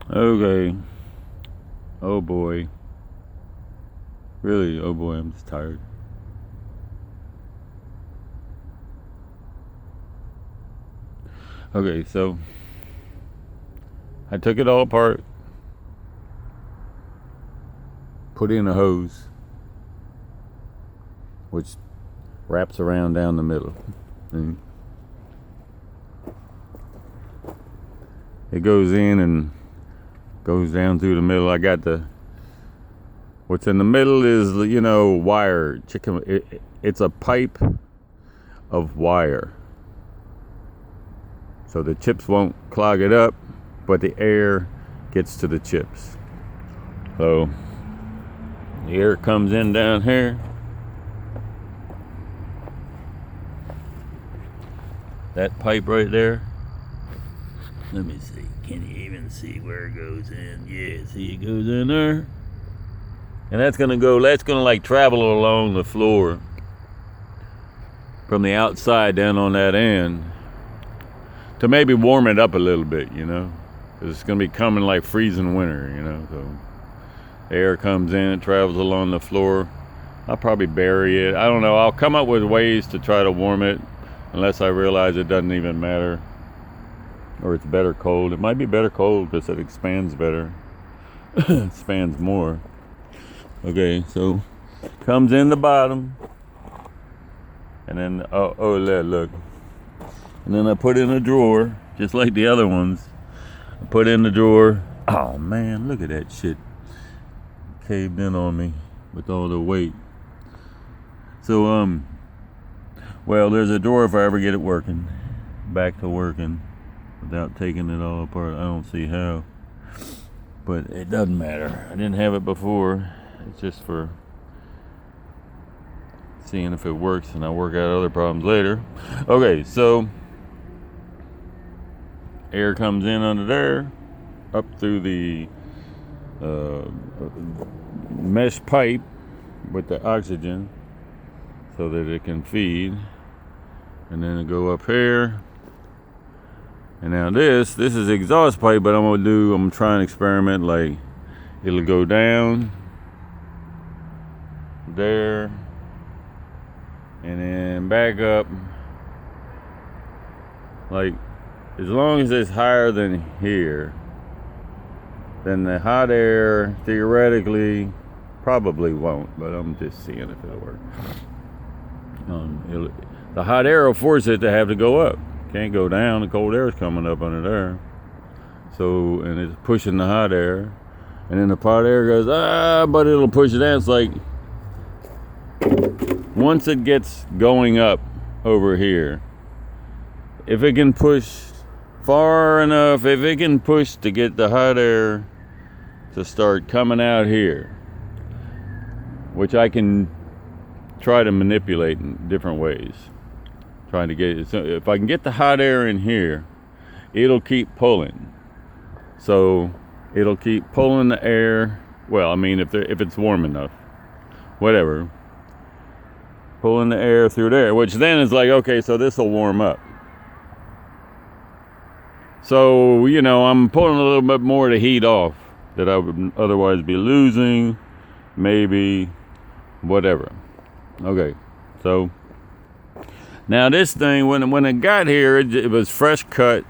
Okay. Oh boy. Really, oh boy, I'm just tired. Okay, so I took it all apart, put in a hose, which wraps around down the middle. And it goes in and goes down through the middle. I got what's in the middle is, wire. It's a pipe of wire. So the chips won't clog it up, but the air gets to the chips. So the air comes in down here. That pipe right there. Let me see. Can you even see where it goes in? Yeah, see it goes in there. And that's gonna like travel along the floor from the outside down on that end to maybe warm it up a little bit, because it's gonna be coming like freezing winter, so air comes in, it travels along the floor. I'll probably bury it. I don't know. I'll come up with ways to try to warm it, unless I realize it doesn't even matter, or it's better cold. It might be better cold because it expands better, expands more. Okay, so comes in the bottom, and then look, and then I put in a drawer just like the other ones. I put in the drawer. Oh man, look at that shit. Caved in on me with all the weight. So well, there's a drawer if I ever get it working, back to working, without taking it all apart. I don't see how, but it doesn't matter. I didn't have it before. It's just for seeing if it works, and I'll work out other problems later. Okay, so air comes in under there, up through the mesh pipe with the oxygen so that it can feed, and then it go up here. And now this is exhaust pipe, but I'm trying to experiment, like it'll go down there and then back up, like as long as it's higher than here, then the hot air theoretically probably won't, but I'm just seeing if it'll work. The hot air will force it to have to go up. Can't go down. The cold air is coming up under there. So, and it's pushing the hot air, and then the hot air goes but it'll push it down. It's like once it gets going up over here, if it can push far enough, if it can push to get the hot air to start coming out here, which I can try to manipulate in different ways, trying to get it. So if I can get the hot air in here, it'll keep pulling. So it'll keep pulling the air. Well, I mean, if it's warm enough, whatever, pulling the air through there, which then is like, okay, so this will warm up. So, I'm pulling a little bit more of the heat off that I would otherwise be losing, maybe, whatever. Okay, so now this thing, when it got here, it was fresh cut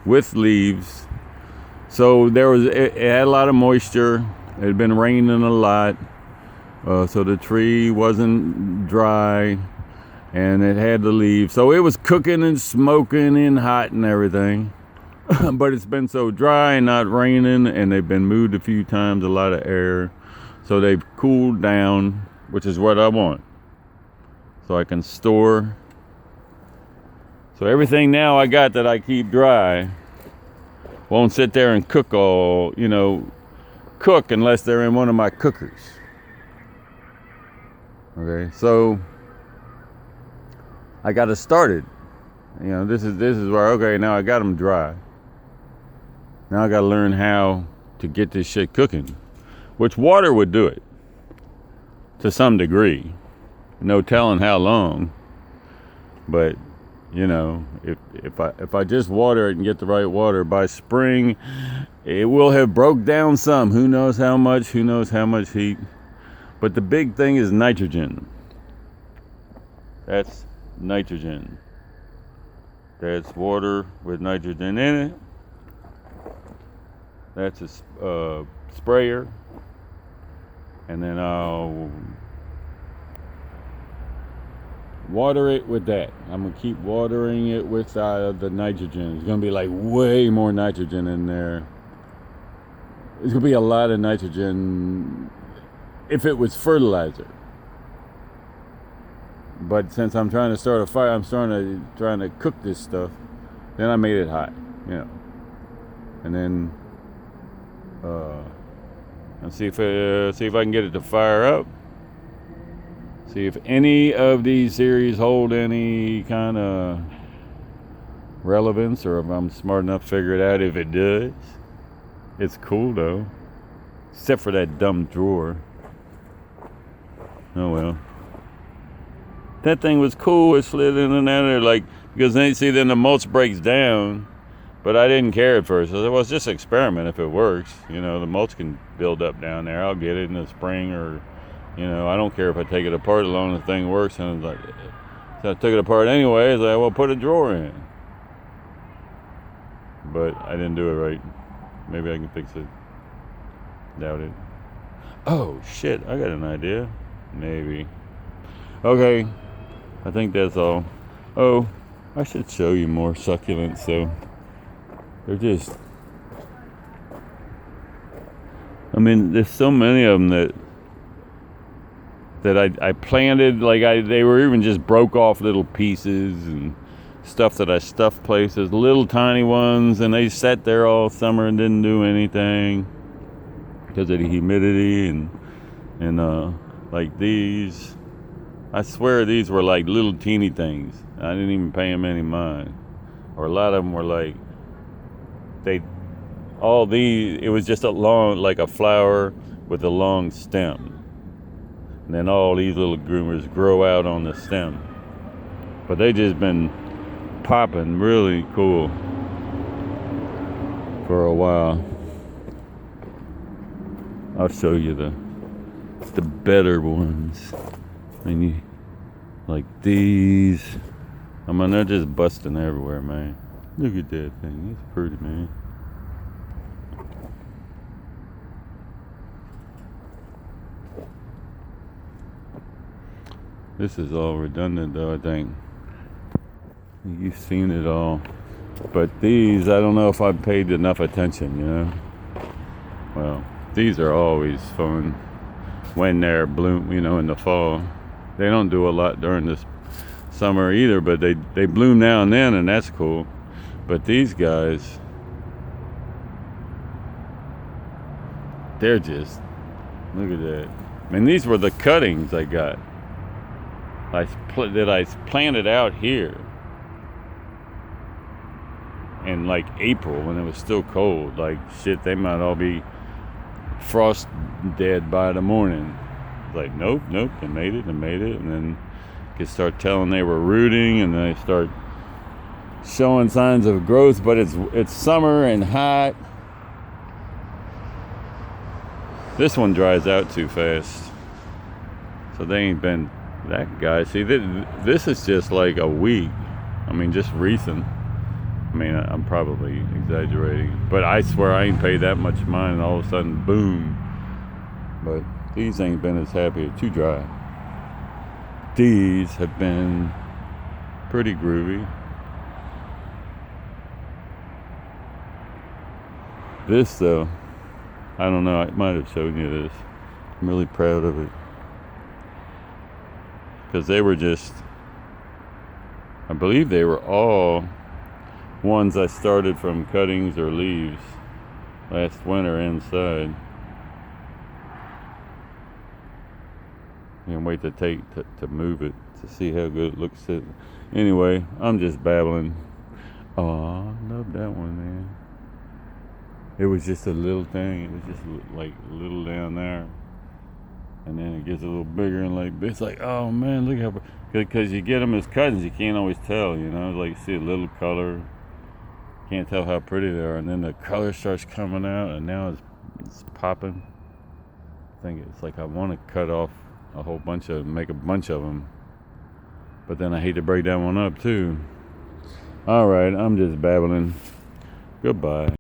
with leaves. So it had a lot of moisture. It had been raining a lot. So the tree wasn't dry, and it had the leaves. So it was cooking and smoking and hot and everything. But it's been so dry and not raining, and they've been moved a few times, a lot of air. So they've cooled down, which is what I want. So I can store. So everything now I got that I keep dry won't sit there and cook cook unless they're in one of my cookers. Okay, so I got it started. This is where, okay, now I got them dry. Now I got to learn how to get this shit cooking, which water would do it to some degree. No telling how long, but You know, if I just water it and get the right water, by spring it will have broke down some. Who knows how much? Who knows how much heat? But the big thing is nitrogen. That's nitrogen. That's water with nitrogen in it. That's a sprayer. And then I'll water it with that. I'm going to keep watering it with the nitrogen. It's going to be like way more nitrogen in there. There's going to be a lot of nitrogen if it was fertilizer. But since I'm trying to start a fire, I'm trying to cook this stuff. Then I made it hot, you know. And then and see if I can get it to fire up. See if any of these series hold any kind of relevance, or if I'm smart enough to figure it out. If it does, it's cool though. Except for that dumb drawer. Oh well. That thing was cool. It slid in and out of there, like, because then the mulch breaks down. But I didn't care at first. I said, well, it's just an experiment. If it works, you know, the mulch can build up down there. I'll get it in the spring, or, you know, I don't care if I take it apart as long as the thing works. And I was like, so I took it apart anyway. I was like, well, put a drawer in. But I didn't do it right. Maybe I can fix it. Doubt it. Oh shit! I got an idea. Maybe. Okay. I think that's all. Oh, I should show you more succulents. So they're just, I mean, there's so many of them that I planted. Like they were even just broke off little pieces and stuff that I stuffed places, little tiny ones, and they sat there all summer and didn't do anything because of the humidity and like these. I swear these were like little teeny things. I didn't even pay them any mind. Or a lot of them were like, it was just a long, like a flower with a long stem. And then all these little groomers grow out on the stem. But they just been popping really cool for a while. I'll show you the better ones. I mean, like these. I mean, they're just busting everywhere, man. Look at that thing. It's pretty, man. This is all redundant, though, I think. You've seen it all. But these, I don't know if I've paid enough attention, you know? Well, these are always fun when they're bloom, you know, in the fall. They don't do a lot during this summer either, but they bloom now and then, and that's cool. But these guys, they're just, look at that. I mean, these were the cuttings I got. That I planted out here in like April when it was still cold. Like shit, they might all be frost dead by the morning. Like nope, they made it, and then you could start telling they were rooting, and then they start showing signs of growth. But it's summer and hot. This one dries out too fast, so they ain't been that guy. See, this is just like a week. I mean, just recent. I mean, I'm probably exaggerating, but I swear I ain't paid that much mind, and all of a sudden, boom. But these ain't been as happy. Too dry. These have been pretty groovy. This, though, I don't know. I might have shown you this. I'm really proud of it. Because they were just, I believe they were all ones I started from cuttings or leaves last winter inside. Can't wait to move it to see how good it looks. Anyway, I'm just babbling. Oh, I love that one, man. It was just a little thing. It was just like little down there. and then it gets a little bigger and like it's like, oh man, look how, because you get them as cousins, you can't always tell, you know, like you see a little color, can't tell how pretty they are, and then the color starts coming out, and now it's popping. I think it's like I want to cut off a whole bunch of them, make a bunch of them, but then I hate to break that one up too. All right, I'm just babbling. Goodbye.